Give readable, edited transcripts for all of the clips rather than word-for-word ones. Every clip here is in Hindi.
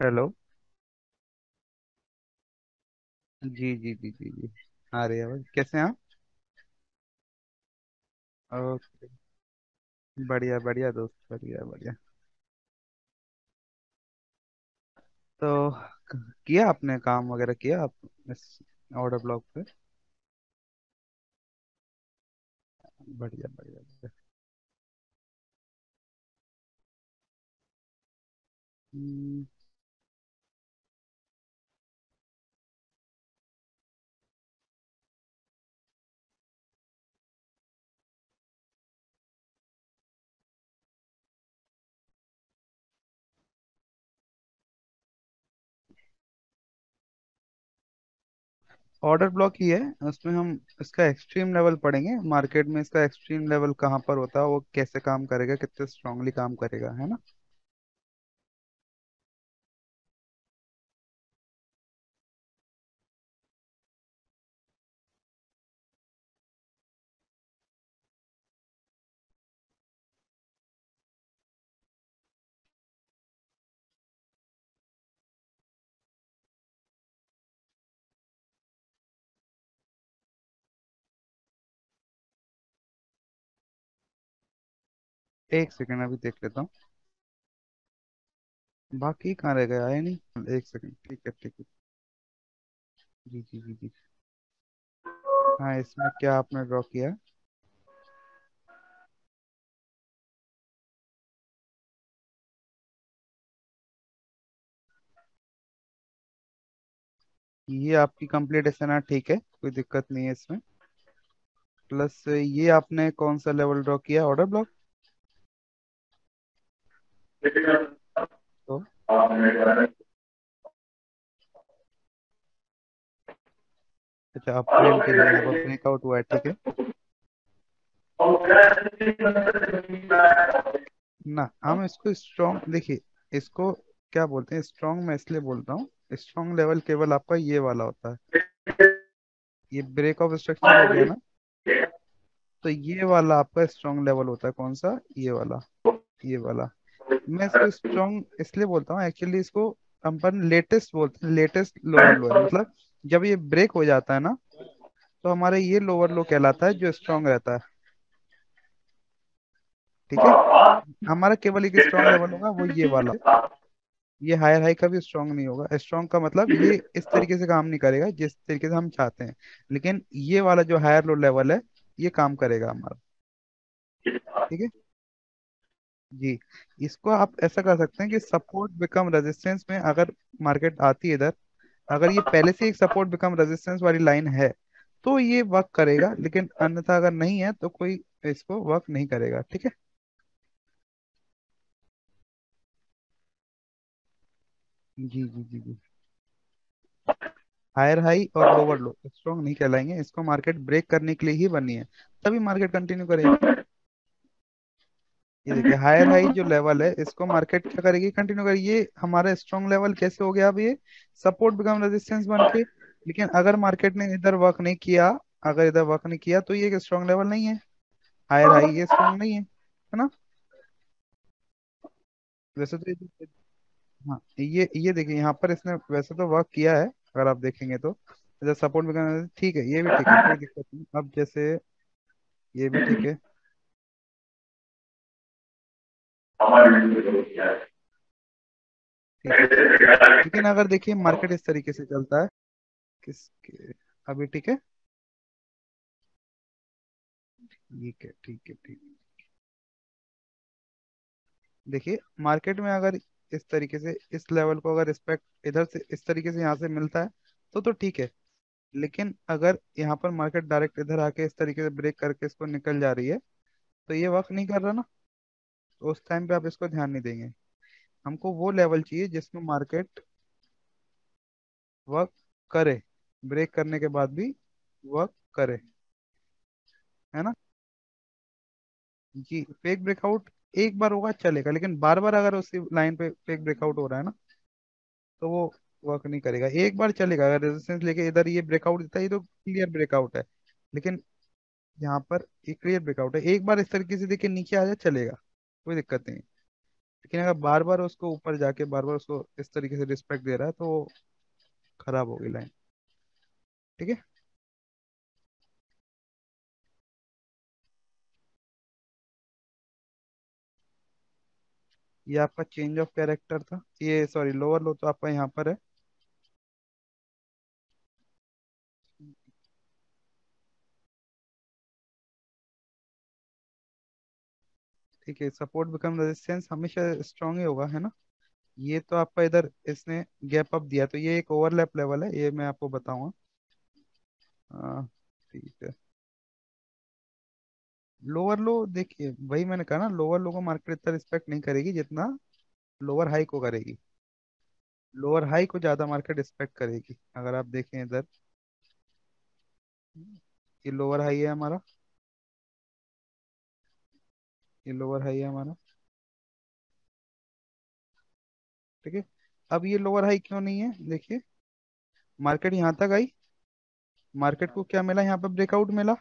हेलो। जी जी जी जी जी। आ रही है आवाज़, कैसे हैं आप? ओके। बढ़िया बढ़िया दोस्त, बढ़िया बढ़िया। तो किया आपने काम वगैरह किया आप इस ऑर्डर ब्लॉक पे? बढ़िया बढ़िया बढ़िया। हम्म, ऑर्डर ब्लॉक ही है। उसमें हम इसका एक्सट्रीम लेवल पढ़ेंगे, मार्केट में इसका एक्सट्रीम लेवल कहाँ पर होता है, वो कैसे काम करेगा, कितने स्ट्रांगली काम करेगा, है ना। एक सेकंड अभी देख लेता हूँ। बाकी कहाँ रह गया, आया नहीं। एक सेकंड, ठीक है ठीक है। जी जी जी जी। हाँ, इसमें क्या आपने ड्रॉ किया है? ये आपकी कंप्लीट एसएनआर ठीक है, कोई दिक्कत नहीं है इसमें। प्लस ये आपने कौन सा लेवल ड्रॉ किया, ऑर्डर ब्लॉक? तो अच्छा, आप फ्रेम के लिए यहाँ पर ब्रेकआउट हुआ है, ठीक है ना। हम इसको स्ट्रॉन्ग देखिए, इसको क्या बोलते हैं स्ट्रॉन्ग, मैं इसलिए बोलता हूँ स्ट्रॉन्ग लेवल केवल आपका ये वाला होता है। ये ब्रेक ऑफ स्ट्रक्चर हो गया ना, तो ये वाला आपका स्ट्रॉन्ग लेवल होता है। कौन सा? ये वाला, ये वाला। मैं इसको स्ट्रॉन्ग इसलिए बोलता हूँ, एक्चुअली इसको अपन लेटेस्ट बोलते हैं, लेटेस्ट लोअर लो है मतलब। जब ये ब्रेक हो जाता है ना, तो हमारा ये लोअर लो कहलाता है जो स्ट्रांग रहता है, ठीक है। हमारा केवल एक स्ट्रांग लेवल होगा, वो ये वाला। ये हायर हाई का भी स्ट्रांग नहीं होगा। स्ट्रांग का मतलब ये इस तरीके से काम नहीं करेगा जिस तरीके से हम चाहते हैं, लेकिन ये वाला जो हायर लो लेवल है, ये काम करेगा हमारा, ठीक है जी। इसको आप ऐसा कर सकते हैं कि सपोर्ट बिकम रेजिस्टेंस में अगर मार्केट आती है इधर, अगर ये पहले से एक सपोर्ट बिकम रेजिस्टेंस वाली लाइन है, तो ये वर्क करेगा, लेकिन अन्यथा अगर नहीं है तो कोई इसको वर्क नहीं करेगा, ठीक है। जी जी जी जी। हायर हाई और लोअर लो स्ट्रॉन्ग नहीं कहलाएंगे, इसको मार्केट ब्रेक करने के लिए ही बनी है, तभी मार्केट कंटिन्यू करेगा। ये देखिए, हायर हाई जो लेवल है इसको मार्केट क्या करेगी, कंटिन्यू करेगी। ये हमारा स्ट्रॉन्ग लेवल कैसे हो गया अब, ये सपोर्ट बिकम रेजिस्टेंस बन के। लेकिन अगर मार्केट ने इधर वर्क नहीं किया, अगर इधर वर्क नहीं किया, तो ये एक स्ट्रॉन्ग लेवल नहीं है। हायर हाई ये स्ट्रॉन्ग नहीं है ना। वैसे तो हाँ, ये देखिए यहाँ पर इसने वैसे तो वर्क किया है, अगर आप देखेंगे तो। जैसे सपोर्ट बिकम ठीक है, ये भी ठीक है, कोई दिक्कत नहीं। अब जैसे ये भी ठीक है, ठीक है ठीक है। लेकिन अगर देखिए मार्केट इस तरीके से चलता है, किसके, अभी ठीक है, ठीक है ठीक है ठीक है। देखिए मार्केट में अगर इस तरीके से इस लेवल को अगर रिस्पेक्ट इधर से इस तरीके से यहाँ से मिलता है, तो ठीक है। लेकिन अगर यहाँ पर मार्केट डायरेक्ट इधर आके इस तरीके से ब्रेक करके इसको निकल जा रही है, तो ये वर्क नहीं कर रहा ना। तो उस टाइम पे आप इसको ध्यान नहीं देंगे। हमको वो लेवल चाहिए जिसमें मार्केट वर्क करे, ब्रेक करने के बाद भी वर्क करे, है ना। जी, फेक ब्रेकआउट एक बार होगा चलेगा, लेकिन बार बार अगर उसी लाइन पे फेक ब्रेकआउट हो रहा है ना, तो वो वर्क नहीं करेगा। एक बार चलेगा, अगर रेजिस्टेंस लेके इधर ये ब्रेकआउट देता है, ये तो क्लियर ब्रेकआउट है। लेकिन यहाँ पर ये क्लियर ब्रेकआउट है, एक बार इस तरीके से देखिए नीचे आ जाए चलेगा, कोई दिक्कत नहीं। लेकिन अगर बार बार उसको ऊपर जाके बार बार उसको इस तरीके से रिस्पेक्ट दे रहा है तो वो खराब होगी लाइन। ठीक है। ये आपका चेंज ऑफ कैरेक्टर था, ये सॉरी लोअर लो तो आपका यहाँ पर है। ठीक है, सपोर्ट बिकम रेजिस्टेंस हमेशा स्ट्रांग ही होगा, है ना। ये तो आपका इधर इसने गैप अप दिया, तो ये एक ओवरलैप लेवल है, ये मैं आपको बताऊंगा। हाँ, ठीक है। लोअर लो देखिए, वही मैंने कहा ना, लोअर लो को मार्केट इतना रिस्पेक्ट नहीं करेगी जितना लोअर हाई को करेगी। लोअर हाई को ज्यादा मार्केट रिस्पेक्ट करेगी, अगर आप देखें इधर। ये लोअर हाई है हमारा, ये लोअर हाई है हमारा। ठीक है। अब ये लोअर हाई क्यों नहीं है, देखिए, मार्केट यहाँ तक आई, मार्केट को क्या मिला, यहाँ पर ब्रेकआउट मिला।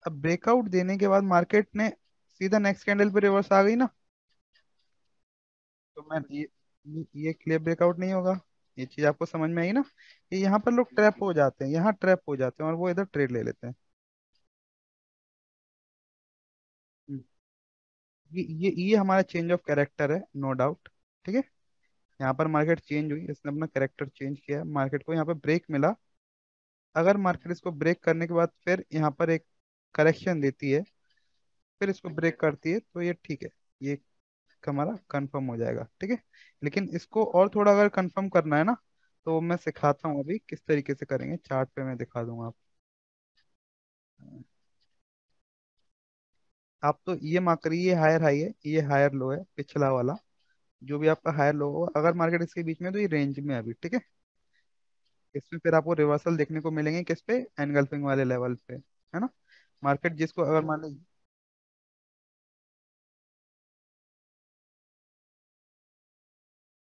अब ब्रेकआउट देने के बाद मार्केट ने सीधा नेक्स्ट कैंडल पे रिवर्स आ गई ना। तो मैं ये क्लियर ब्रेकआउट नहीं होगा। ये चीज आपको समझ में आई ना। ये यहाँ पर लोग ट्रैप हो जाते हैं, यहाँ ट्रैप हो जाते हैं और वो इधर ट्रेड ले लेते हैं। हम्म, ये हमारा चेंज ऑफ कैरेक्टर है, नो डाउट। ठीक है। यहाँ पर मार्केट चेंज हुई, इसने अपना कैरेक्टर चेंज किया, मार्केट को यहाँ पर ब्रेक मिला। अगर मार्केट इसको ब्रेक करने के बाद फिर यहाँ पर एक करेक्शन देती है, फिर इसको ब्रेक करती है, तो ये ठीक है, ये हमारा कंफर्म हो जाएगा। ठीक है। लेकिन इसको और थोड़ा अगर कंफर्म करना है ना, तो मैं सिखाता हूँ अभी किस तरीके से करेंगे, चार्ट पे मैं दिखा दूंगा आप तो ये मार्क करिए, ये हायर हाई है, ये हायर लो है पिछला वाला। जो भी आपका हायर लो हो, अगर मार्केट इसके बीच में है, तो ये रेंज में है अभी। ठीक है। इसमें फिर आपको रिवर्सल देखने को मिलेंगे किस पे, एनगल्फिंग वाले लेवल पे, है ना। मार्केट जिसको अगर मान लीजिए,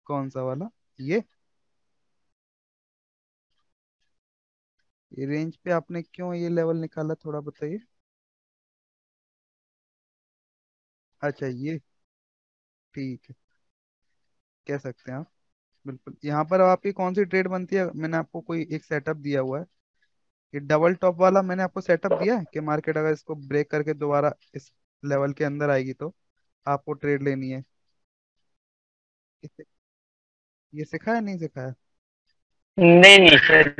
कौन सा वाला, ये ये रेंज पे आपने क्यों ये लेवल निकाला, थोड़ा बताइए। अच्छा, ये ठीक है, कह सकते हैं आप। बिल्कुल, यहाँ पर आपकी कौन सी ट्रेड बनती है, मैंने आपको कोई एक सेटअप दिया हुआ है। ये डबल टॉप वाला मैंने आपको सेटअप दिया है कि मार्केट अगर इसको ब्रेक करके दोबारा इस लेवल के अंदर आएगी तो आपको ट्रेड लेनी है। ये सिखाया नहीं सिखाया। नहीं नहीं सर।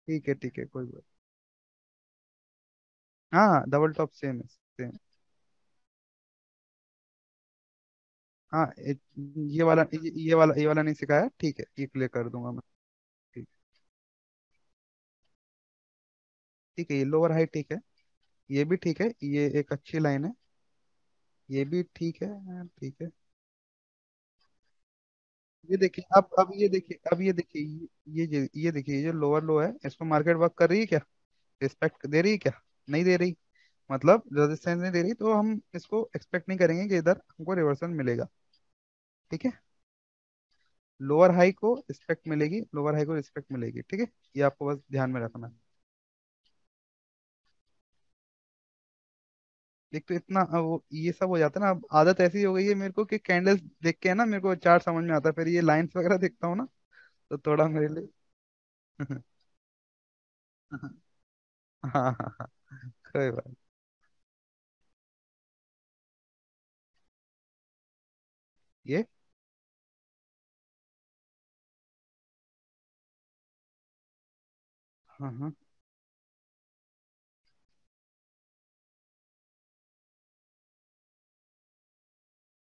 ठीक है, ठीक है, कोई बात। हाँ हाँ, डबल टॉप सेम है, सेम। हाँ, ये वाला नहीं सिखाया, ठीक है, ये क्लियर कर दूंगा मैं। ठीक। ठीक है, ये लोअर हाई ठीक है, ये भी ठीक है, ये एक अच्छी लाइन है, ये भी ठीक है। हाँ, ठीक है। ये देखिए, अब ये देखिए, अब ये देखिए, ये देखिए, ये जो लोअर लो है, इसको मार्केट वर्क कर रही है क्या, रिस्पेक्ट दे रही है क्या, नहीं दे रही, मतलब रेजिस्टेंस नहीं दे रही, तो हम इसको एक्सपेक्ट नहीं करेंगे कि इधर हमको रिवर्सल मिलेगा। ठीक है। लोअर हाई को रिस्पेक्ट मिलेगी, लोअर हाई को रिस्पेक्ट मिलेगी, ठीक है। ये आपको बस ध्यान में रखना है। एक तो इतना वो ये सब हो जाता है ना, अब आदत ऐसी हो गई है मेरे को कि कैंडल्स देख के है ना, मेरे को चार्ट समझ में आता है, फिर ये लाइंस वगैरह देखता हूँ ना, तो थोड़ा मेरे लिए हाँ हाँ हाँ, कोई बात। ये हाँ हाँ,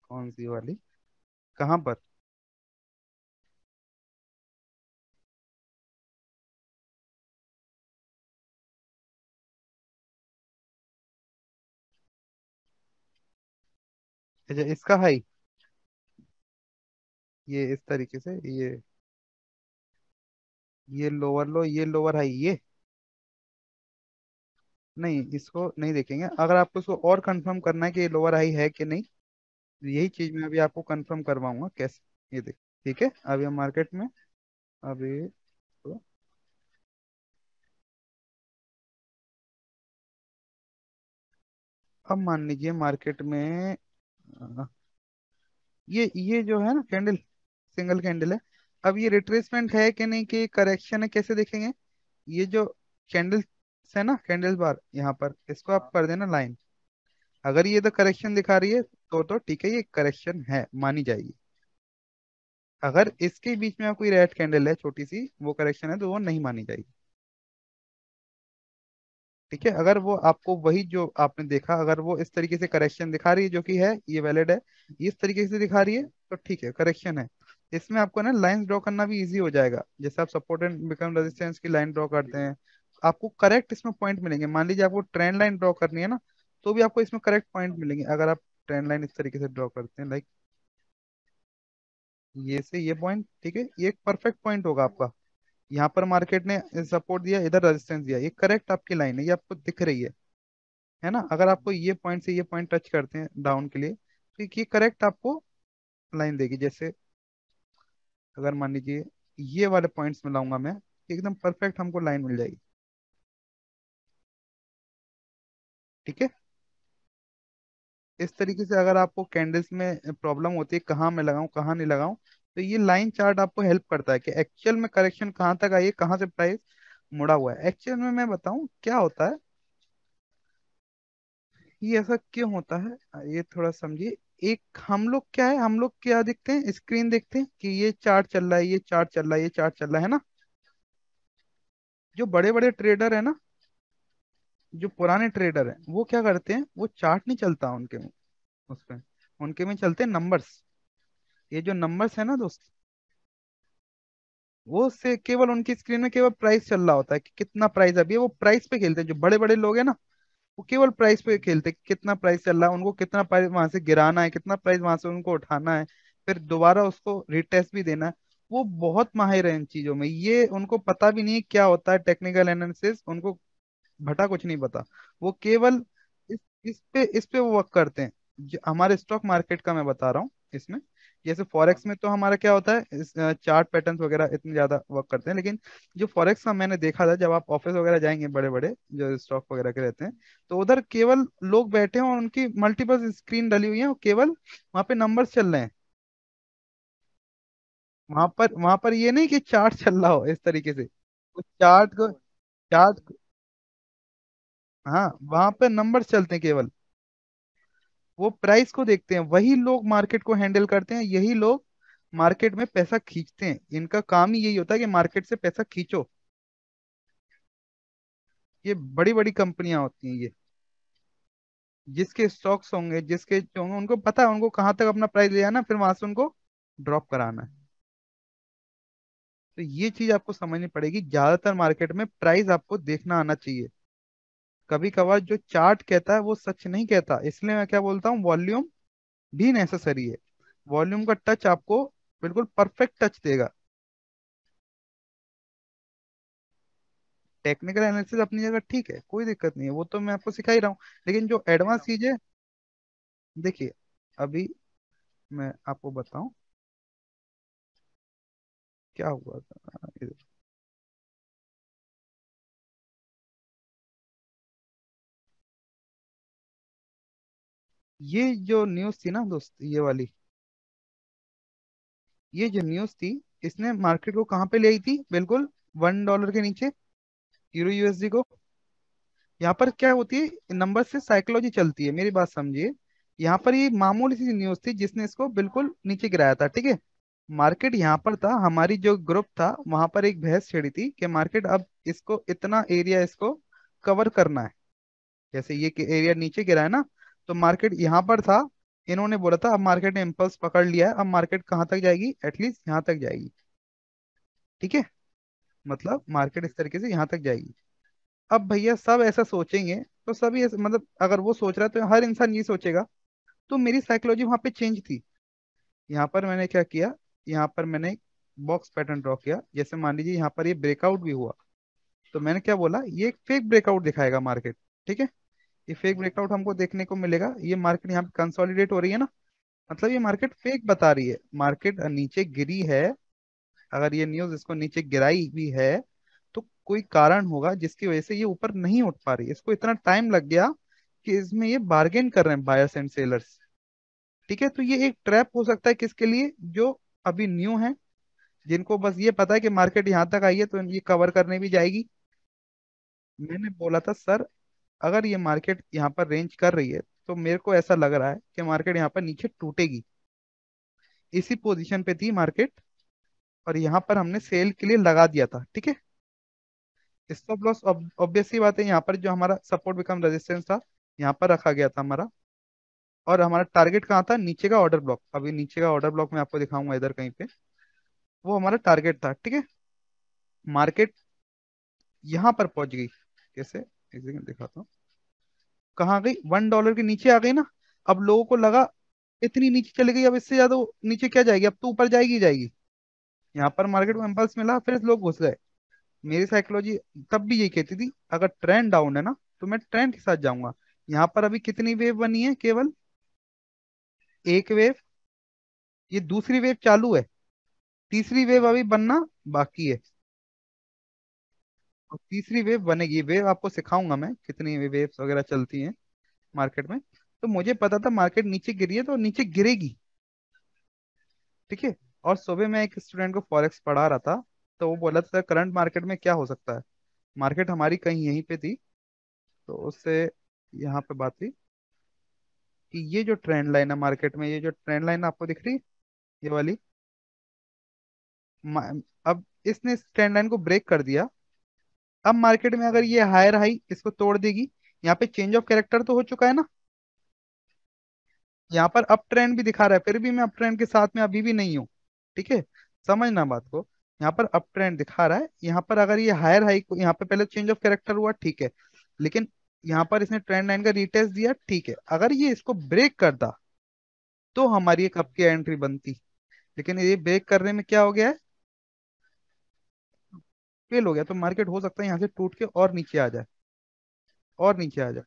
कौन सी वाली, कहाँ पर। अच्छा, इसका हाई, ये इस तरीके से, ये लोअर लो, ये लोअर हाई, ये नहीं, इसको नहीं देखेंगे। अगर आपको इसको और कंफर्म करना है कि ये लोअर हाई है कि नहीं, यही चीज मैं अभी आपको कंफर्म करवाऊंगा कैसे, ये देख। ठीक है, अभी हम मार्केट में, अभी तो, अब मान लीजिए मार्केट में अ, ये जो है ना कैंडल, सिंगल कैंडल है। अब ये रिट्रेसमेंट है कि नहीं, कि करेक्शन है, कैसे देखेंगे? ये जो कैंडल्स है ना, कैंडल बार, यहाँ पर इसको आप कर देना लाइन। अगर ये तो करेक्शन दिखा रही है तो ठीक है, ये करेक्शन है, मानी जाएगी। अगर इसके बीच में कोई रेड कैंडल है छोटी सी, वो करेक्शन है, तो वो नहीं मानी जाएगी। ठीक है, अगर वो आपको वही जो आपने देखा, अगर वो इस तरीके से करेक्शन दिखा रही है, जो कि है, ये वैलिड है, इस तरीके से दिखा रही है, तो ठीक है, करेक्शन है। इसमें आपको ना लाइन ड्रॉ करना भी इजी हो जाएगा। जैसे आप सपोर्ट एंड बिकम रेजिस्टेंस की लाइन ड्रॉ करते हैं, आपको करेक्ट इसमें पॉइंट मिलेंगे। मान लीजिए आपको ट्रेंड लाइन ड्रॉ करनी है ना, तो भी आपको इसमें करेक्ट पॉइंट मिलेंगे। अगर आप ट्रेंड लाइन इस तरीके से ड्रॉ करते हैं, लाइक ये से ये पॉइंट, ठीक है, ये एक परफेक्ट पॉइंट होगा आपका। यहाँ पर मार्केट ने सपोर्ट दिया, इधर रेजिस्टेंस दिया, ये करेक्ट आपकी लाइन है, ये आपको दिख रही है ना? अगर आपको ये पॉइंट से ये पॉइंट टच करते हैं डाउन के लिए, तो ये करेक्ट आपको लाइन देगी। जैसे अगर मान लीजिए ये वाले पॉइंट्स में लाऊंगा मैं, एकदम परफेक्ट हमको लाइन मिल जाएगी। ठीक है, इस तरीके से अगर आपको कैंडल्स में प्रॉब्लम होती है कहाँ मैं लगाऊं कहाँ नहीं लगाऊं, तो ये लाइन चार्ट आपको हेल्प करता है कि एक्चुअल में करेक्शन कहाँ तक आई है, कहाँ से प्राइस मुड़ा हुआ है। एक्चुअल में मैं बताऊं क्या होता है, ये ऐसा क्यों होता है, ये थोड़ा समझिए। एक हम लोग क्या है, हम लोग क्या देखते हैं, स्क्रीन देखते हैं कि ये चार्ट चल रहा है, ये चार्ट चल रहा है, ये चार्ट चल रहा है ना। जो बड़े बड़े ट्रेडर है ना, जो पुराने ट्रेडर हैं, वो क्या करते हैं, वो चार्ट नहीं चलता उनके में, उसमें उनके में चलते हैं नंबर्स। ये जो नंबर्स है ना दोस्त, वो से केवल उनकी स्क्रीन में केवल प्राइस चल रहा होता है कि कितना प्राइस अभी है, वो प्राइस पे खेलते हैं। जो बड़े बड़े लोग हैं ना, वो केवल प्राइस पे खेलते हैं, कितना प्राइस चल रहा है, उनको कितना प्राइस वहां से गिराना है, कितना प्राइस वहां से उनको उठाना है, फिर दोबारा उसको रिटेस्ट भी देना है। वो बहुत माहिर है इन चीजों में, ये उनको पता भी नहीं क्या होता है टेक्निकल एनालिसिस, उनको भटा कुछ नहीं पता। वो केवल इस पे वो वर्क करते हैं। हमारे स्टॉक मार्केट का मैं बता रहा हूँ इसमें। जैसे फॉरेक्स में तो हमारा क्या होता है, इस चार्ट पैटर्न्स वगैरह इतने ज्यादा वर्क करते हैं, लेकिन जो फॉरेक्स का मैंने देखा था, जब आप ऑफिस वगैरह जाएंगे बड़े बड़े जो स्टॉक वगैरह के रहते हैं, तो उधर केवल लोग बैठे हैं और उनकी मल्टीपल स्क्रीन डली हुई है, और केवल वहां पे नंबर्स चल रहे हैं। वहां पर ये नहीं कि चार्ट चल रहा हो इस तरीके से, उस चार्ट, हाँ, वहां पे नंबर चलते हैं केवल। वो प्राइस को देखते हैं, वही लोग मार्केट को हैंडल करते हैं, यही लोग मार्केट में पैसा खींचते हैं। इनका काम ही यही होता है कि मार्केट से पैसा खींचो। ये बड़ी बड़ी कंपनियां होती हैं ये, जिसके स्टॉक्स होंगे, जिसके जो होंगे, उनको पता है उनको कहाँ तक अपना प्राइस ले जाना है, फिर वहां से उनको ड्रॉप कराना है। तो ये चीज आपको समझनी पड़ेगी। ज्यादातर मार्केट में प्राइस आपको देखना आना चाहिए। कभी कभार जो चार्ट कहता है वो सच नहीं कहता, इसलिए मैं क्या बोलता हूँ, वॉल्यूम भी नेसेसरी है। वॉल्यूम का टच आपको बिल्कुल परफेक्ट टच देगा। टेक्निकल एनालिसिस अपनी जगह ठीक है, कोई दिक्कत नहीं है, वो तो मैं आपको सिखा ही रहा हूँ। लेकिन जो एडवांस चीज है, देखिए, अभी मैं आपको बताऊं क्या हुआ था। ये जो न्यूज थी ना दोस्त, ये वाली, ये जो न्यूज थी, इसने मार्केट को कहाँ पे ले आई थी, बिल्कुल $1 के नीचे, यूरो यूएसडी को। यहाँ पर क्या होती है, नंबर से साइकोलॉजी चलती है, मेरी बात समझिए। यहाँ पर ये मामूली सी न्यूज थी जिसने इसको बिल्कुल नीचे गिराया था, ठीक है। मार्केट यहाँ पर था, हमारी जो ग्रुप था वहां पर एक बहस छिड़ी थी कि मार्केट अब इसको इतना एरिया इसको कवर करना है। जैसे ये एरिया नीचे गिरा है ना, तो मार्केट यहाँ पर था। इन्होंने बोला था अब मार्केट ने इम्पल्स पकड़ लिया है, अब मार्केट कहाँ तक जाएगी, एटलीस्ट यहाँ तक जाएगी। ठीक है, मतलब मार्केट इस तरीके से यहाँ तक जाएगी। अब भैया सब ऐसा सोचेंगे, तो सभी मतलब अगर वो सोच रहा है तो हर इंसान ये सोचेगा। तो मेरी साइकोलॉजी वहां पे चेंज थी। यहाँ पर मैंने क्या किया, यहाँ पर मैंने एक बॉक्स पैटर्न ड्रॉ किया। जैसे मान लीजिए यहाँ पर ये ब्रेकआउट भी हुआ, तो मैंने क्या बोला, ये एक फेक ब्रेकआउट दिखाएगा मार्केट। ठीक है, ये फेक ब्रेकआउट हमको देखने को मिलेगा। ये मार्केट यहाँ पे कंसोलिडेट हो रही है ना, मतलब ये मार्केट फेक बता रही है, मार्केट नीचे गिरी है। अगर ये न्यूज इसको नीचे गिराई भी है, तो कोई कारण होगा जिसकी वजह से ये ऊपर नहीं उठ पा रही है, इसको इतना टाइम लग गया कि इसमें ये बार्गेन कर रहे हैं बायर्स एंड सेलर्स। ठीक है, तो ये एक ट्रैप हो सकता है किसके लिए, जो अभी न्यू है, जिनको बस ये पता है कि मार्केट यहाँ तक आई है तो ये कवर करने भी जाएगी। मैंने बोला था सर, अगर ये मार्केट यहाँ पर रेंज कर रही है तो मेरे को ऐसा लग रहा है कि मार्केट यहाँ पर नीचे टूटेगी। इसी पोजीशन पे थी मार्केट, और यहाँ पर हमने सेल के लिए लगा दिया था। ठीक है, स्टॉप लॉस ऑब्वियस सी बात है, यहाँ पर जो हमारा सपोर्ट बिकम रेजिस्टेंस था यहाँ पर रखा गया था हमारा। और हमारा टारगेट कहाँ था, नीचे का ऑर्डर ब्लॉक। अभी नीचे का ऑर्डर ब्लॉक मैं आपको दिखाऊंगा इधर कहीं पे, वो हमारा टारगेट था। ठीक है, मार्केट यहाँ पर पहुंच गई। कैसे, एक सेकंड दिखाता हूँ। कहाँ गई, $1 के नीचे आ गई ना। अब लोगों को लगा इतनी नीचे चली गई, अब इससे ज्यादा नीचे क्या जाएगी, अब तो ऊपर जाएगी ही जाएगी। यहाँ पर मार्केट को इम्पल्स मिला, फिर लोग घुस गए। मेरी साइकोलॉजी तब भी यही कहती थी, अगर ट्रेंड डाउन है ना तो मैं ट्रेंड के साथ जाऊंगा। यहाँ पर अभी कितनी वेव बनी है, केवल एक वेव। ये दूसरी वेव चालू है, तीसरी वेव अभी बनना बाकी है। और तीसरी वेव बनेगी, वेव आपको सिखाऊंगा मैं कितनी वेव्स वगैरह चलती हैं मार्केट में। तो मुझे पता था मार्केट नीचे गिरी है तो नीचे गिरेगी। ठीक है, और सुबह मैं एक स्टूडेंट को फॉरेक्स पढ़ा रहा था, तो वो बोला था करंट मार्केट में क्या हो सकता है। मार्केट हमारी कहीं यहीं पे थी, तो उससे यहाँ पे बात हुई कि ये जो ट्रेंड लाइन है मार्केट में, ये जो ट्रेंड लाइन आपको दिख रही है, ये वाली, अब इसने इस ट्रेंड लाइन को ब्रेक कर दिया। अब मार्केट में अगर ये हायर हाई इसको तोड़ देगी, यहाँ पे चेंज ऑफ कैरेक्टर तो हो चुका है ना। यहाँ पर अप ट्रेंड भी दिखा रहा है, फिर भी मैं अप ट्रेंड के साथ में अभी भी नहीं हूँ। ठीक है, समझना बात को। यहाँ पर अप ट्रेंड दिखा रहा है, यहाँ पर अगर ये हायर हाई को, यहाँ पे पहले चेंज ऑफ कैरेक्टर हुआ ठीक है, लेकिन यहाँ पर इसने ट्रेंड लाइन का रीटेस्ट दिया ठीक है, अगर ये इसको ब्रेक करता तो हमारी एक अप की एंट्री बनती। लेकिन ये ब्रेक करने में क्या हो गया है, फेल हो गया। तो मार्केट हो सकता है यहाँ से टूट के और नीचे आ जाए, और नीचे आ जाए।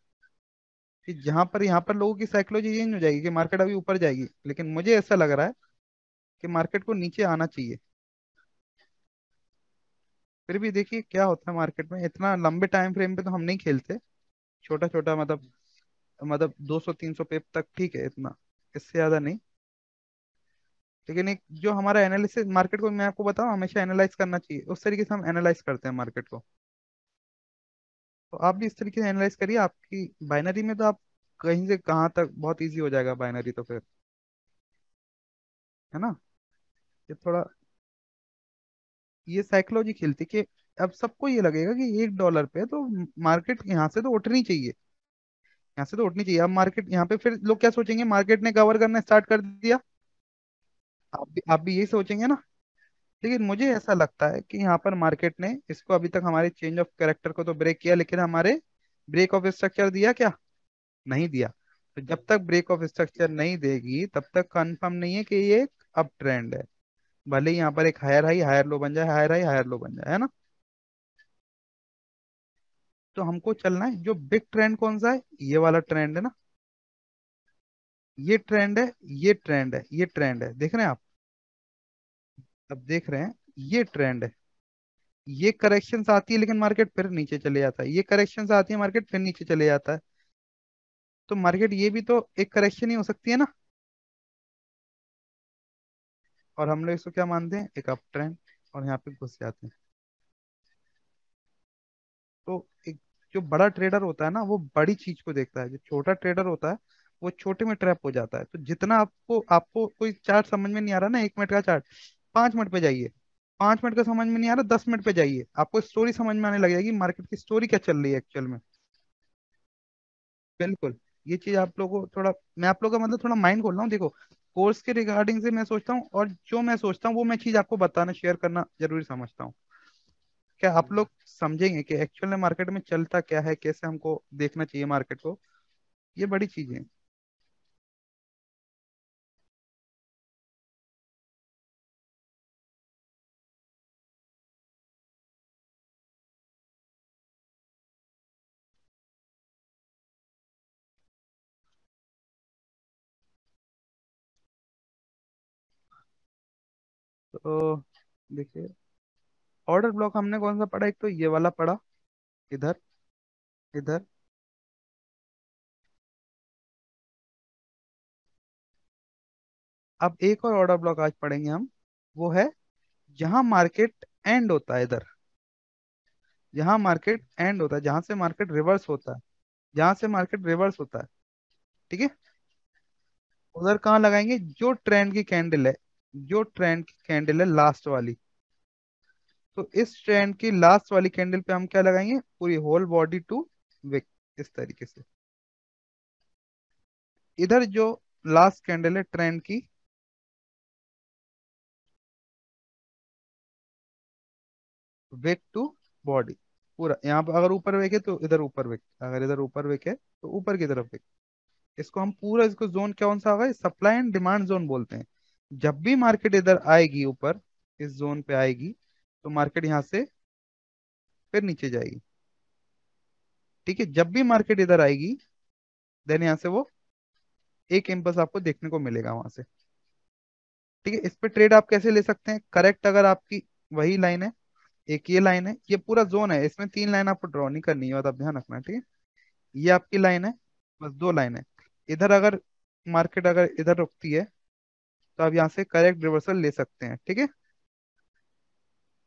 कि जहां पर यहाँ पर लोगों की साइकोलॉजी चेंज हो जाएगी कि मार्केट अभी ऊपर जाएगी, लेकिन मुझे ऐसा लग रहा है कि मार्केट को नीचे आना चाहिए। फिर भी देखिए क्या होता है मार्केट में, इतना लंबे टाइम फ्रेम पे तो हम नहीं खेलते। छोटा छोटा मतलब 200 300 पे तक ठीक है, इतना, इससे ज्यादा नहीं। लेकिन एक जो हमारा एनालिसिस मार्केट को, मैं आपको बताऊं, हमेशा एनालाइज करना चाहिए, उस तरीके से हम एनालाइज करते हैं मार्केट को। तो आप भी इस तरीके से एनालाइज करिए। आपकी बाइनरी में तो आप कहीं से कहाँ तक बहुत इजी हो जाएगा बाइनरी तो फिर, है ना। ये थोड़ा, ये साइकोलॉजी खेलती कि अब सबको ये लगेगा कि $1 पे है तो मार्केट यहाँ से तो उठनी चाहिए, यहाँ से तो उठनी चाहिए। अब मार्केट यहाँ पे, फिर लोग क्या सोचेंगे, मार्केट ने कवर करना स्टार्ट कर दिया। आप भी यही सोचेंगे ना। लेकिन मुझे ऐसा लगता है कि यहाँ पर मार्केट ने इसको अभी तक हमारे चेंज ऑफ कैरेक्टर को तो ब्रेक किया, लेकिन हमारे ब्रेक ऑफ स्ट्रक्चर दिया क्या, नहीं दिया। तो जब तक ब्रेक ऑफ स्ट्रक्चर नहीं देगी तब तक कंफर्म नहीं है कि ये एक अप ट्रेंड है। भले ही यहाँ पर एक हायर हाई हायर लो बन जाए, हायर हाई हायर लो बन जाए, है ना। तो हमको चलना है, जो बिग ट्रेंड कौन सा है, ये वाला ट्रेंड है ना। ये ट्रेंड है, ये ट्रेंड है, ये ट्रेंड है, देख रहे हैं आप। अब देख रहे हैं, ये ट्रेंड है। ये करेक्शन आती है लेकिन मार्केट फिर नीचे चले जाता है, ये करेक्शन आती है मार्केट फिर नीचे चले जाता है। तो मार्केट ये भी तो एक करेक्शन ही हो सकती है ना। और हम लोग इसको क्या मानते हैं, एक अप ट्रेंड, और यहाँ पे घुस जाते हैं। तो एक जो बड़ा ट्रेडर होता है ना, वो बड़ी चीज को देखता है। जो छोटा ट्रेडर होता है वो छोटे में ट्रैप हो जाता है। तो जितना आपको आपको कोई चार्ट समझ में नहीं आ रहा ना, 1 मिनट का चार्ट, 5 मिनट पे जाइए। 5 मिनट का समझ में नहीं आ रहा, 10 मिनट पे जाइए, आपको स्टोरी समझ में आने लग जाएगी, मार्केट की स्टोरी क्या चल रही है एक्चुअल में। बिल्कुल, ये चीज आप लोगों को थोड़ा, मैं आप लोगों का मतलब थोड़ा माइंड खोल रहा हूँ। देखो, कोर्स के रिगार्डिंग से मैं सोचता हूँ, और जो मैं सोचता हूँ वो मैं चीज आपको बताना शेयर करना जरूरी समझता हूँ। क्या आप लोग समझेंगे कि एक्चुअल में मार्केट में चलता क्या है, कैसे हमको देखना चाहिए मार्केट को, ये बड़ी चीजें हैं। तो देखिए, ऑर्डर ब्लॉक हमने कौन सा पढ़ा, एक तो ये वाला पढ़ा, इधर, इधर, अब एक और ऑर्डर ब्लॉक आज पढ़ेंगे हम, वो है जहां मार्केट एंड होता है इधर, जहां मार्केट एंड होता है, जहां से मार्केट रिवर्स होता है, जहां से मार्केट रिवर्स होता है, ठीक है, उधर कहाँ लगाएंगे, जो ट्रेंड की कैंडल है, जो ट्रेंड की कैंडल है लास्ट वाली, तो इस ट्रेंड की लास्ट वाली कैंडल पे हम क्या लगाएंगे, पूरी होल बॉडी टू विक, इस तरीके से। इधर जो लास्ट कैंडल है ट्रेंड की, विक टू बॉडी, पूरा यहाँ पर अगर ऊपर विक है तो इधर ऊपर विक, अगर इधर ऊपर विक है तो ऊपर की तरफ विक। इसको हम पूरा, इसको जोन कौन सा होगा, सप्लाई एंड डिमांड जोन बोलते हैं। जब भी मार्केट इधर आएगी ऊपर, इस जोन पे आएगी, तो मार्केट यहाँ से फिर नीचे जाएगी, ठीक है। जब भी मार्केट इधर आएगी, देन यहाँ से वो एक इम्पल्स आपको देखने को मिलेगा वहां से, ठीक है। इस पे ट्रेड आप कैसे ले सकते हैं, करेक्ट, अगर आपकी वही लाइन है, एक ये लाइन है, ये पूरा जोन है, इसमें तीन लाइन आपको ड्रॉ नहीं करनी है, और आप ध्यान रखना, ठीक है। ये आपकी लाइन है, बस दो लाइन है। इधर अगर मार्केट अगर इधर रुकती है, तो आप यहाँ से करेक्ट रिवर्सल ले सकते हैं, ठीक है,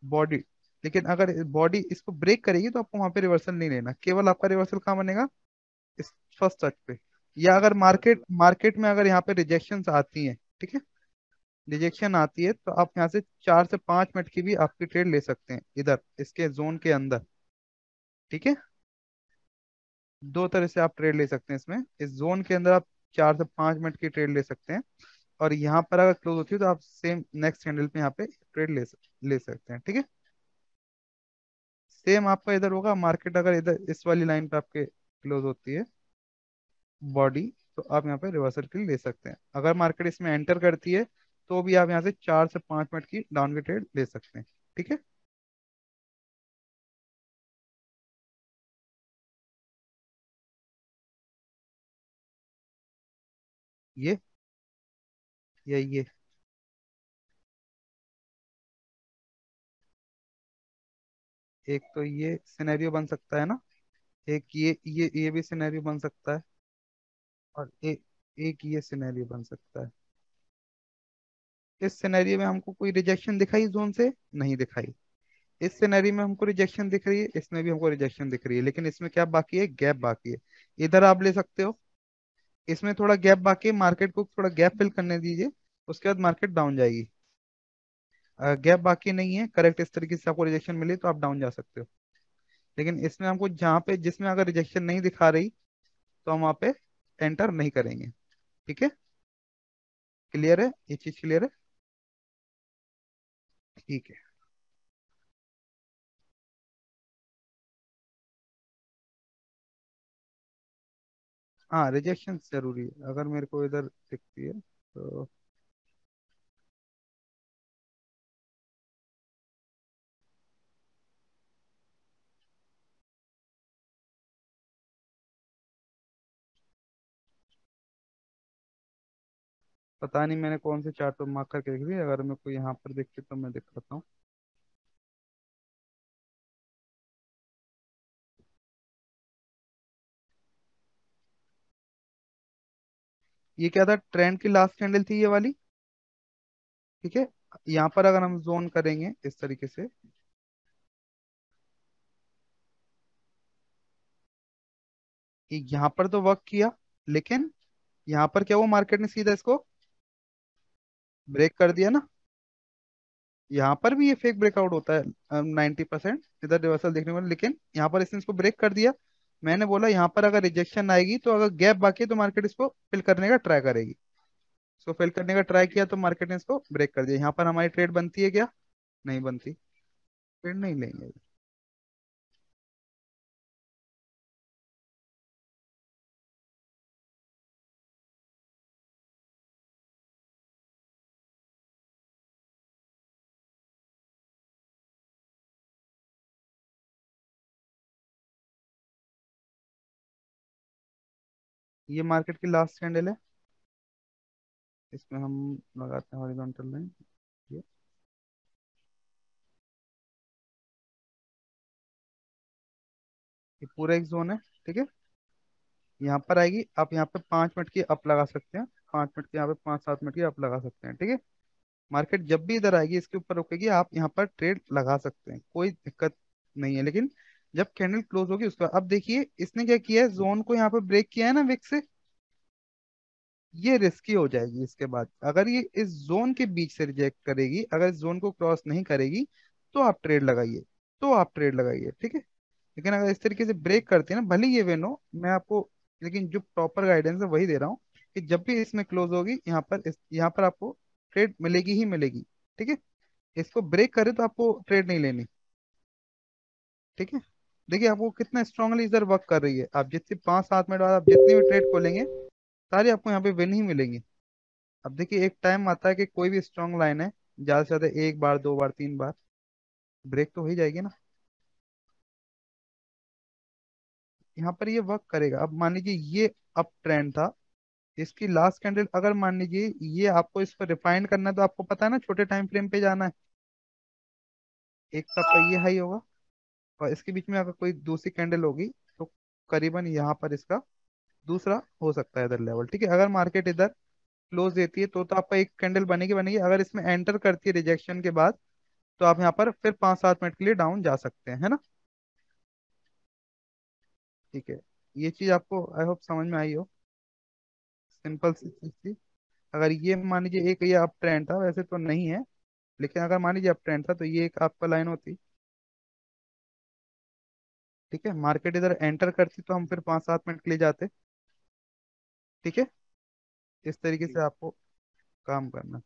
बॉडी। लेकिन अगर बॉडी इसको ब्रेक करेगी तो आपको वहां पे रिवर्सल नहीं लेना, केवल आपका रिवर्सल कहाँ बनेगा, इस फर्स्ट टच पे। या अगर मार्केट मार्केट में अगर यहाँ पे रिजेक्शंस आती हैं, ठीक है, रिजेक्शन आती है, तो आप यहाँ से 4 से 5 मिनट की भी आपकी ट्रेड ले सकते हैं इधर इसके जोन के अंदर, ठीक है। दो तरह से आप ट्रेड ले सकते हैं इसमें, इस जोन के अंदर आप 4 से 5 मिनट की ट्रेड ले सकते हैं, और यहाँ पर अगर क्लोज होती है तो आप सेम नेक्स्ट कैंडल पे यहाँ पे ट्रेड ले सकते हैं, ठीक है। सेम आपका इधर होगा, मार्केट अगर इधर इस वाली लाइन पे आपके क्लोज होती है बॉडी, तो आप यहाँ पे रिवर्सल के लिए ले सकते हैं। अगर मार्केट इसमें एंटर करती है, तो भी आप यहाँ से 4 से 5 मिनट की डाउन की ट्रेड ले सकते हैं, ठीक है। ये ये एक तो ये सिनेरियो बन सकता है ना, एक ये भी सिनेरियो बन सकता है, और एक ये सिनेरियो बन सकता है। इस सिनेरियो में हमको कोई रिजेक्शन दिखाई जोन से, नहीं दिखाई। इस सिनेरियो में हमको रिजेक्शन दिख रही है, इसमें भी हमको रिजेक्शन दिख रही है, लेकिन इसमें क्या बाकी है, गैप बाकी है। इधर आप ले सकते हो, इसमें थोड़ा गैप बाकी है, मार्केट को थोड़ा गैप फिल करने दीजिए, उसके बाद मार्केट डाउन जाएगी। गैप बाकी नहीं है, करेक्ट इस तरीके से आपको रिजेक्शन मिली तो आप डाउन जा सकते हो। लेकिन इसमें हमको जहाँ पे जिसमें अगर रिजेक्शन नहीं दिखा रही, तो हम वहाँ पे एंटर नहीं करेंगे, ठीक है। क्लियर है, ये चीज क्लियर है, ठीक है। हाँ, रिजेक्शन जरूरी है, अगर मेरे को इधर दिखती है तो। पता नहीं मैंने कौन से चार्ट पर मार्क करके रख दी, अगर मेरे को यहाँ पर दिखती तो मैं दिखाता हूँ। ये क्या था, ट्रेंड की लास्ट कैंडल थी ये वाली, ठीक है। यहाँ पर अगर हम जोन करेंगे इस तरीके से, कि यहाँ पर तो वर्क किया, लेकिन यहाँ पर क्या हुआ, मार्केट ने सीधा इसको ब्रेक कर दिया ना। यहाँ पर भी ये फेक ब्रेकआउट होता है 90%, इधर रिवर्सल देखने को मिला, लेकिन यहाँ पर इसने इसको ब्रेक कर दिया। मैंने बोला यहाँ पर अगर रिजेक्शन आएगी, तो अगर गैप बाकी है तो मार्केट इसको फिल करने का ट्राई करेगी। इसको फिल करने का ट्राई किया तो मार्केट ने इसको ब्रेक कर दिया, यहाँ पर हमारी ट्रेड बनती है क्या, नहीं बनती, ट्रेड नहीं लेंगे। ये मार्केट की लास्ट कैंडल है, इसमें हम लगाते हैं हॉरिजॉन्टल लाइन। ये ये पूरा एक जोन है, ठीक है। यहाँ पर आएगी, आप यहाँ पे 5 मिनट की अप लगा सकते हैं, 5 मिनट की, यहाँ पे 5-7 मिनट की आप लगा सकते हैं, ठीक है। मार्केट जब भी इधर आएगी इसके ऊपर रुकेगी, आप यहाँ पर ट्रेड लगा सकते हैं, कोई दिक्कत नहीं है। लेकिन जब कैंडल क्लोज होगी उसका, अब देखिए इसने क्या किया है, जोन को यहाँ पे ब्रेक किया है ना विक से, ये रिस्की हो जाएगी। इसके बाद अगर ये इस जोन के बीच से रिजेक्ट करेगी, अगर इस जोन को क्रॉस नहीं करेगी, तो आप ट्रेड लगाइए, तो आप ट्रेड लगाइए, ठीक है। लेकिन अगर इस तरीके से ब्रेक करती है ना, भले ये वेनो मैं आपको, लेकिन जो प्रॉपर गाइडेंस है वही दे रहा हूँ कि जब भी इसमें क्लोज होगी यहाँ पर, यहाँ पर आपको ट्रेड मिलेगी ही मिलेगी, ठीक है। इसको ब्रेक करे तो आपको ट्रेड नहीं लेनी, ठीक है। देखिए आपको कितना स्ट्रांगली इधर वर्क कर रही है, आप जितनी 5-7 मिनट बाद आप जितनी भी ट्रेड खोलेंगे, सारी आपको यहाँ पे विन ही मिलेंगी। अब देखिए एक टाइम आता है कि कोई भी स्ट्रांग लाइन है, ज्यादा से ज्यादा एक बार, दो बार, तीन बार ब्रेक तो हो ही जाएगी ना। यहाँ पर ये वर्क करेगा। अब मान लीजिए ये अप ट्रेंड था, इसकी लास्ट कैंडल अगर मान लीजिए ये, आपको इस पर रिफाइन करना है तो आपको पता है ना छोटे टाइम फ्रेम पे जाना है। एक तो आपका ये हाई होगा, और इसके बीच में अगर कोई दूसरी कैंडल होगी, तो करीबन यहाँ पर इसका दूसरा हो सकता है इधर लेवल, ठीक है। अगर मार्केट इधर क्लोज देती है तो आपका एक कैंडल बनेगी बनेगी, अगर इसमें एंटर करती है रिजेक्शन के बाद, तो आप यहाँ पर फिर 5-7 मिनट के लिए डाउन जा सकते हैं, है ना। ठीक है, ये चीज आपको आई होप समझ में आई हो, सिंपल सी चीज थी। अगर ये मान लीजिए एक ये अप ट्रेंड था, वैसे तो नहीं है, लेकिन अगर मान लीजिए अप ट्रेंड था तो ये एक आपका लाइन होती, ठीक है। मार्केट इधर एंटर करती तो हम फिर 5-7 मिनट के लिए जाते, ठीक है। इस तरीके से आपको काम करना।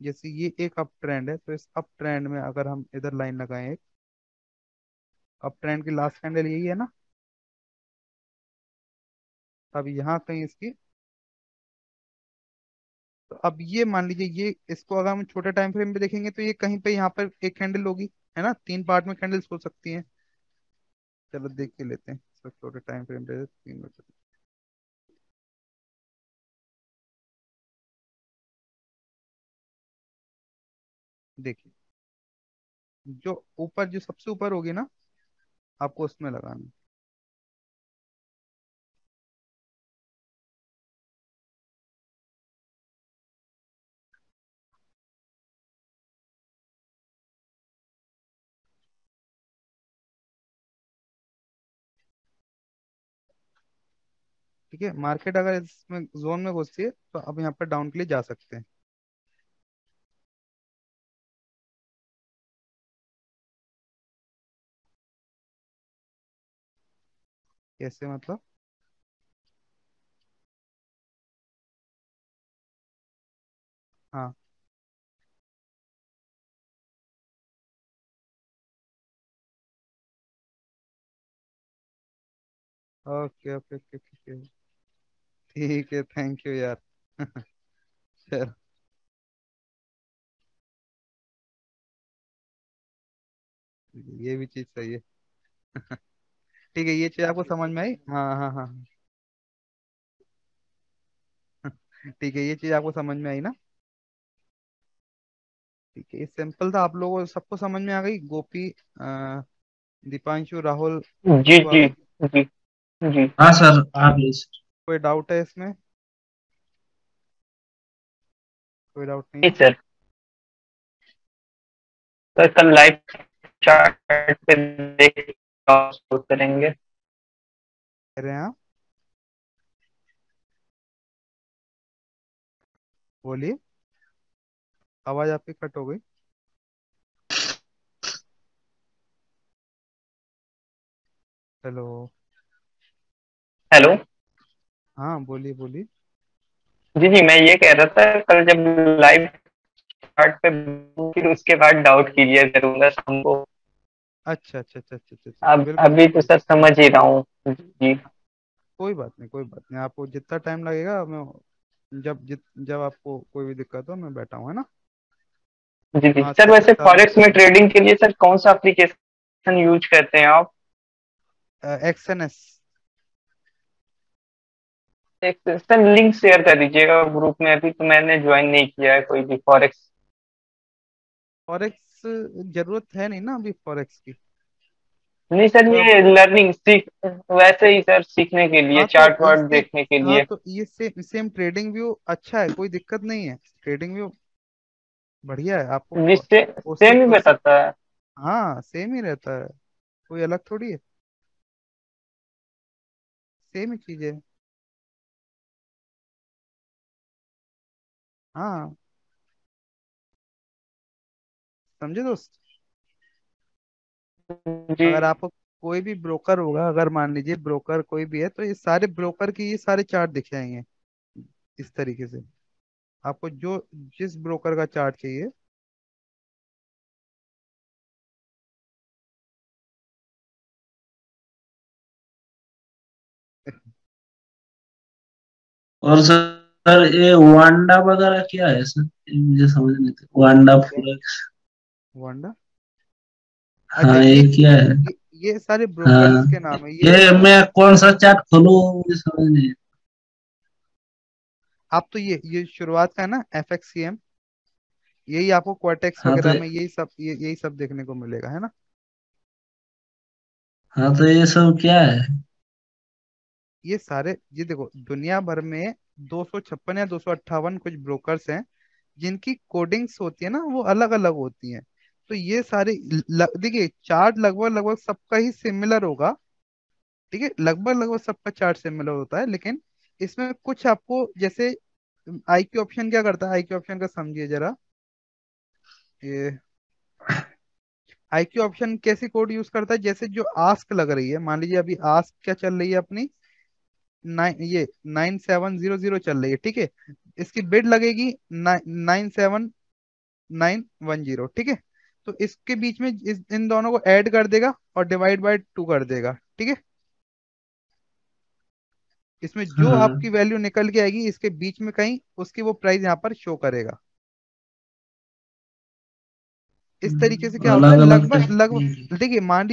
जैसे ये एक अप ट्रेंड है, तो इस अप ट्रेंड में अगर हम इधर लाइन लगाएं एक, अप ट्रेंड की लास्ट कैंडल यही है ना, अब यहाँ कहीं इसकी, तो अब ये मान लीजिए ये, इसको अगर हम छोटे टाइम फ्रेम पे देखेंगे तो ये कहीं पे यहाँ पर एक कैंडल होगी, है ना, 3 पार्ट में कैंडल्स हो सकती हैं। चलो देख के लेते हैं, सब छोटे टाइम फ्रेम पे 3 बजे। देखिए जो ऊपर, जो सबसे ऊपर होगी ना, आपको उसमें लगाना है। ठीक है, मार्केट अगर इसमें जोन में घुसती है तो अब यहाँ पर डाउन के लिए जा सकते हैं। कैसे मतलब? हाँ, ओके ओके ओके ओके, ठीक है, थैंक यू यार। चलो, ये भी चीज सही है। ठीक है, ये चीज आपको समझ में आई, हाँ हाँ हाँ। ठीक है, ये चीज आपको समझ में आई ना। ठीक है, ये सिंपल था, आप लोगों को सबको समझ में आ गई। गोपी, दीपांशु, राहुल, जी सबको आ जी गई? जी जी। हाँ सर, आ गई सर। कोई डाउट है इसमें? कोई डाउट नहीं जी है? सर। तो कल लाइव चार्ट पे देख शुरू करेंगे। कह रहे हैं आप? बोलिए, आवाज आपकी कट हो गई। हेलो। हेलो। हाँ बोलिए बोलिए। जी जी, मैं ये कह रहा था कल जब लाइव चार्ट पे फिर उसके बाद डाउट कीजिए करूंगा शाम को। अच्छा अच्छा अच्छा अच्छा अच्छा अच्छा, अब बिल्कुल अभी तो बिल्कुल। सर समझ ही रहा हूँ। जी कोई बात नहीं, कोई बात नहीं, आपको जितना टाइम लगेगा मैं, जब आपको कोई भी दिक्कत हो मैं बैठा हूँ, है ना। जी जी। आज सर का वैसे सेशन फॉरेक्स में ट्रेडिंग के लिए सर कौन सा एप्लीकेशन यूज करते हैं आप? एक्सएनएस। एक सर लिंक शेयर कर दीजिएगा ग्रुप में, अभी तो मैंने ज्वाइन नहीं किया है कोई भी फॉरेक्स। फॉरेक्स जरूरत है नहीं ना अभी फॉरेक्स की। नहीं सर, तो अब ये लर्निंग सीख, वैसे ही सर, सीखने के लिए, हाँ तो चार्ट वार्ट सेम, देखने के हाँ लिए। तो ये सेम सेम ट्रेडिंग व्यू अच्छा है, कोई दिक्कत नहीं है। ट्रेडिंग व्यू बढ़िया है आपको जिससे उससे सेम ही उससे बताता है। हाँ सेम ही रहता है, कोई अलग थोड़ी है, सेम ही चीज है। हाँ समझे दोस्त। जी अगर आपको कोई भी ब्रोकर होगा, अगर मान लीजिए ब्रोकर कोई भी है, तो ये सारे ब्रोकर की ये सारे चार्ट दिख जाएंगे इस तरीके से। आपको जो जिस ब्रोकर का चार्ट चाहिए। और सर ये वांडा वगैरह क्या है सर, ये मुझे समझ नहीं था, वांडा क्या फॉरेक्स। वांडा? अच्छा हाँ ये क्या है? ये सारे ब्रोकरेज हाँ के नाम है ये। ये मैं कौन सा चार्ट खोलूं, मुझे समझ नहीं। आप तो ये शुरुआत का है ना, FXCM, यही आपको क्वाटेक्स हाँ तो वगैरह में यही सब यही सब देखने को मिलेगा, है ना। हाँ तो ये सब क्या है? ये सारे ये देखो दुनिया भर में 256 या 258 कुछ ब्रोकर्स हैं, जिनकी कोडिंग्स होती है ना वो अलग अलग होती हैं। तो ये सारे देखिए चार्ट लगभग लगभग सबका ही सिमिलर होगा, ठीक है, लगभग लगभग सबका चार्ट सिमिलर होता है, लेकिन इसमें कुछ आपको जैसे IQ ऑप्शन क्या करता है, IQ ऑप्शन का समझिए जरा। ये IQ ऑप्शन कैसी कोड यूज करता है, जैसे जो आस्क लग रही है, मान लीजिए अभी आस्क क्या चल रही है अपनी, 9700 चल रही है, ठीक है। इसकी बिड लगेगी 97910, ठीक है। तो इसके बीच में इन दोनों को ऐड कर देगा और डिवाइड बाय 2 कर देगा, ठीक है। इसमें जो हाँ आपकी वैल्यू निकल के आएगी इसके बीच में कहीं उसकी वो प्राइस यहाँ पर शो करेगा। इस तरीके से क्या होता है अलग अलग लगभग टेक्निक। लगभग, देखिए मान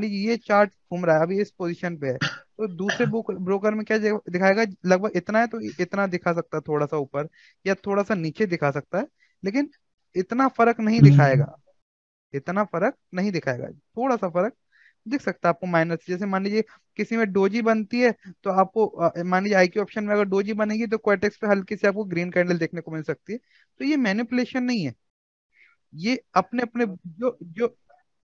लीजिए ये चार्ट घूम रहा है अभी इस पोजीशन पे है, तो दूसरे ब्रोकर में क्या दिखाएगा, लगभग इतना है तो इतना दिखा सकता है, थोड़ा सा ऊपर या थोड़ा सा नीचे दिखा सकता है, लेकिन इतना फर्क नहीं दिखाएगा, इतना फर्क नहीं दिखाएगा, थोड़ा सा फर्क दिख सकता है आपको माइनस। जैसे मान लीजिए किसी में डोजी बनती है, तो आपको मान लीजिए IQ ऑप्शन में अगर डोजी बनेगी तो क्वाटेक्स पे हल्की से आपको ग्रीन कैंडल देखने को मिल सकती है। तो ये मैनिपुलेशन नहीं है, ये अपने अपने जो जो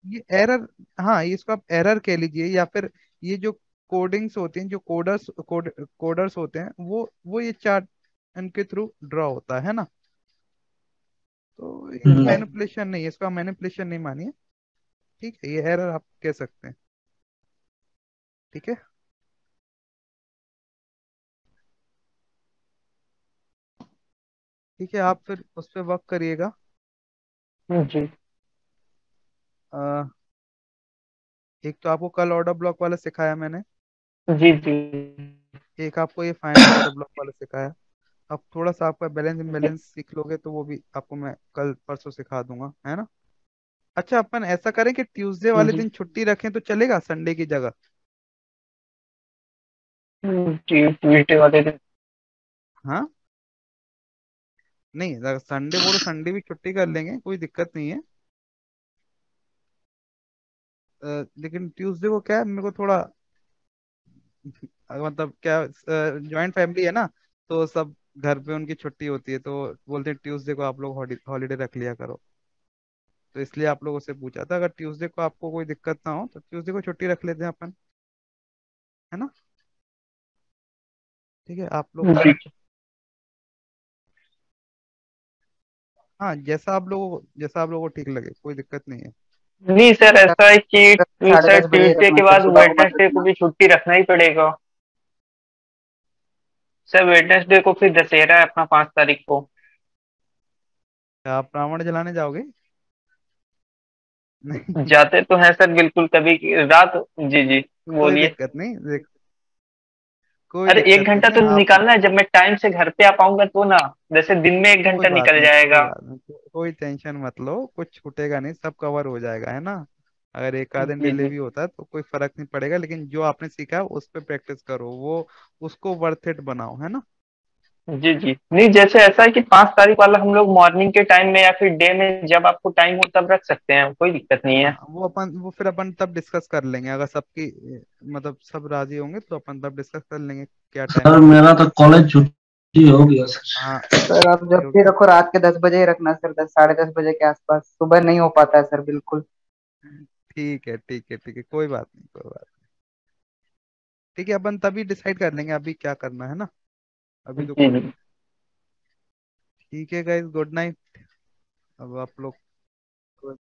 ये एरर, हाँ ये इसको आप एरर कह लीजिए, या फिर ये जो कोडिंग्स होते हैं, जो कोडर्स होते हैं, वो ये चार्ट इनके थ्रू ड्रॉ होता है ना। तो ये हम्म। मैनिपुलेशन नहीं है, इसको आप मैनिपुलेशन नहीं मानिए, ठीक है, ये एरर आप कह सकते हैं, ठीक है। ठीक है आप फिर उस पर वर्क करिएगा। जी एक तो आपको कल ऑर्डर ब्लॉक वाला सिखाया मैंने, जी जी एक आपको ये फाइनल ऑर्डर ब्लॉक वाला सिखाया। अब थोड़ा सा आपका बैलेंस इम्बैलेंस सीख लोगे तो वो भी आपको मैं कल परसों सिखा दूंगा, है ना। अच्छा अपन ऐसा करें कि ट्यूसडे वाले जी दिन छुट्टी रखें तो चलेगा संडे की जगह। ट्यूसडे वाले दिन। हाँ नहीं अगर संडे बोलो संडे भी छुट्टी कर लेंगे, कोई दिक्कत नहीं है। लेकिन ट्यूसडे को क्या है, मेरे को थोड़ा मतलब क्या, जॉइंट फैमिली है ना, तो सब घर पे उनकी छुट्टी होती है, तो बोलते हैं ट्यूसडे को आप लोग हॉलीडे रख लिया करो। तो इसलिए आप लोगों से पूछा था, अगर ट्यूसडे को आपको कोई दिक्कत ना हो तो ट्यूसडे को छुट्टी रख लेते हैं अपन, है ना। ठीक है आप लोग जी हाँ जैसा आप लोगों को ठीक लगे, कोई दिक्कत नहीं है। नहीं सर, ऐसा है कि साढ़े सर 10 बजे ट्यूसडे रखना, के फिर बाद सुबह को मत वेडनेसडे को रखना। भी छुट्टी रखना ही पड़ेगा। सर वेडनेसडे को फिर दशहरा है अपना, 5 तारीख को। क्या आप रावण जलाने जाओगे? नहीं जाते तो हैं सर, बिल्कुल कभी रात। जी जी कोई बोलिए। दिक्कत नहीं कोई अरे एक दिक्कत नहीं घंटा है तो आप। निकालना है, जब मैं टाइम से घर पे आ पाऊंगा तो ना। जैसे दिन में एक कोई घंटा बात निकल नहीं कोई जाएगा। बात नहीं कोई टेंशन मत लो, कुछ छूटेगा नहीं, सब कवर हो जाएगा, है ना। अगर एक आध दिन जी डिले जी भी होता है तो कोई फर्क नहीं पड़ेगा, लेकिन जो आपने सीखा है उस पर प्रैक्टिस करो, वो उसको वर्थ इट बनाओ, है ना। जी जी, नहीं जैसे ऐसा है कि 5 तारीख वाला हम लोग मॉर्निंग के टाइम में या फिर डे में जब आपको टाइम हो तब रख सकते हैं, कोई दिक्कत नहीं है। हाँ वो फिर अपन तब डिस्कस कर लेंगे, अगर सबकी मतलब सब राजी होंगे तो अपन तब डिस्कस कर लेंगे क्या टाइम सर रखें। मेरा तो कॉलेज छुट्टी हो गया सर। हाँ सर आप ये जब हो भी गया। रखो रात के 10 बजे ही रखना सर, 10 साढ़े 10 बजे के आसपास, सुबह नहीं हो पाता है सर बिल्कुल। ठीक है ठीक है ठीक है, कोई बात नहीं कोई बात नहीं। ठीक है, अपन तभी डिसाइड कर लेंगे अभी क्या करना है ना, अभी तो जी कोई। जी। ठीक है गाइस, गुड नाइट। अब आप लोग